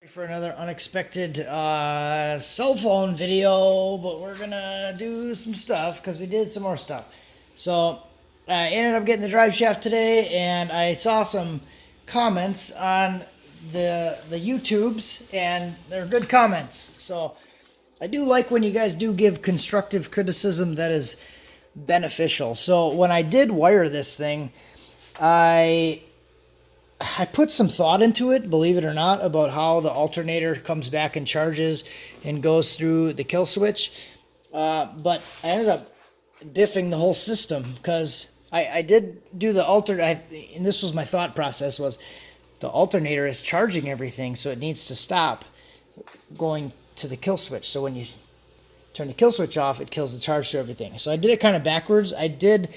For another unexpected cell phone video, but we're gonna do some stuff because we did some more stuff. So I ended up getting the drive shaft today, and I saw some comments on the YouTubes, and they're good comments. So I do like when you guys do give constructive criticism that is beneficial. So when I did wire this thing, I put some thought into it, believe it or not, about how the alternator comes back and charges and goes through the kill switch. But I ended up biffing the whole system because I did do the alternator, and this was my thought process, was the alternator is charging everything, so it needs to stop going to the kill switch. So when you turn the kill switch off, it kills the charge to everything. So I did it kind of backwards. I did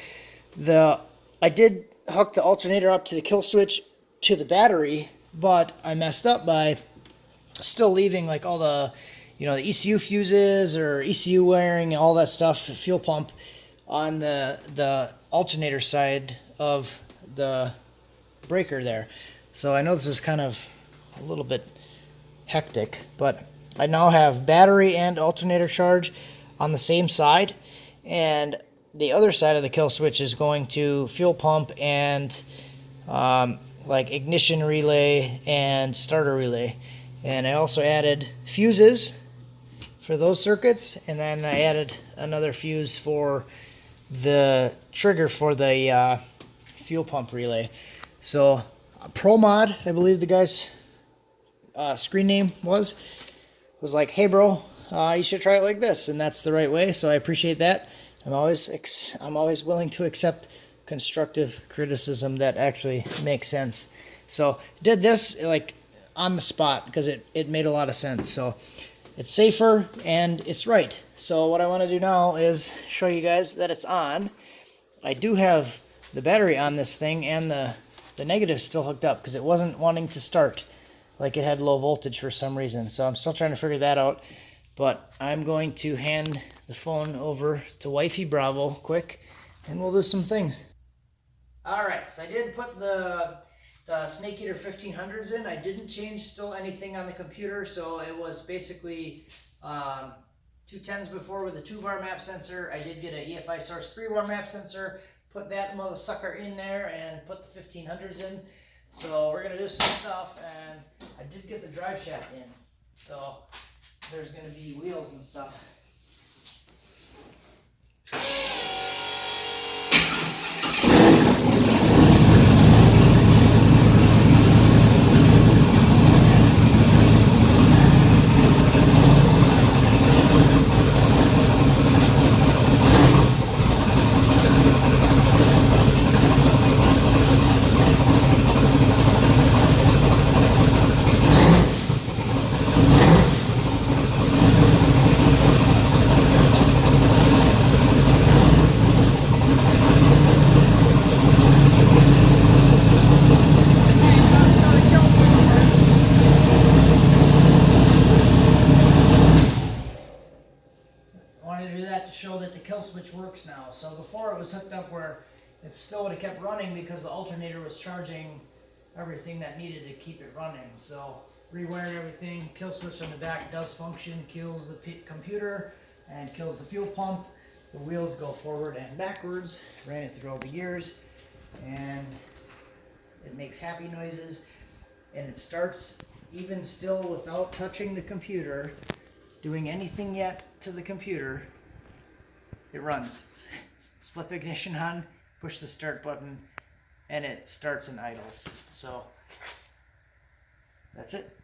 hook the alternator up to the kill switch to the battery, but I messed up by still leaving like all the, the ECU fuses or ECU wiring and all that stuff, fuel pump, on the alternator side of the breaker there. So I know this is kind of a little bit hectic, but I now have battery and alternator charge on the same side, and the other side of the kill switch is going to fuel pump and like ignition relay and starter relay. And I also added fuses for those circuits, and then I added another fuse for the trigger for the fuel pump relay. So ProMod, I believe the guy's screen name was like, hey bro, you should try it like this, and that's the right way. So I appreciate that. I'm always willing to accept constructive criticism that actually makes sense. So did this like on the spot because it made a lot of sense. So it's safer and it's right. So what I want to do now is show you guys that it's on. I do have the battery on this thing, and the negative still hooked up because it wasn't wanting to start, like it had low voltage for some reason. So I'm still trying to figure that out, but I'm going to hand the phone over to Wifey Bravo quick, and we'll do some things. Alright, so I did put the Snake Eater 1500s in. I didn't change still anything on the computer, so it was basically 210s before with a 2-bar map sensor. I did get an EFI Source 3-bar map sensor, put that mother sucker in there, and put the 1500s in. So we're going to do some stuff, and I did get the drive shaft in. So there's going to be wheels and stuff. To do that to show that the kill switch works now. So before it was hooked up where it still would have kept running because the alternator was charging everything that needed to keep it running. So rewired everything. Kill switch on the back does function, kills the computer and kills the fuel pump. The wheels go forward and backwards. Ran it through all the gears, and it makes happy noises, and it starts even still without touching the computer, doing anything yet to the computer. It runs. Flip ignition on, push the start button, and it starts and idles. So that's it.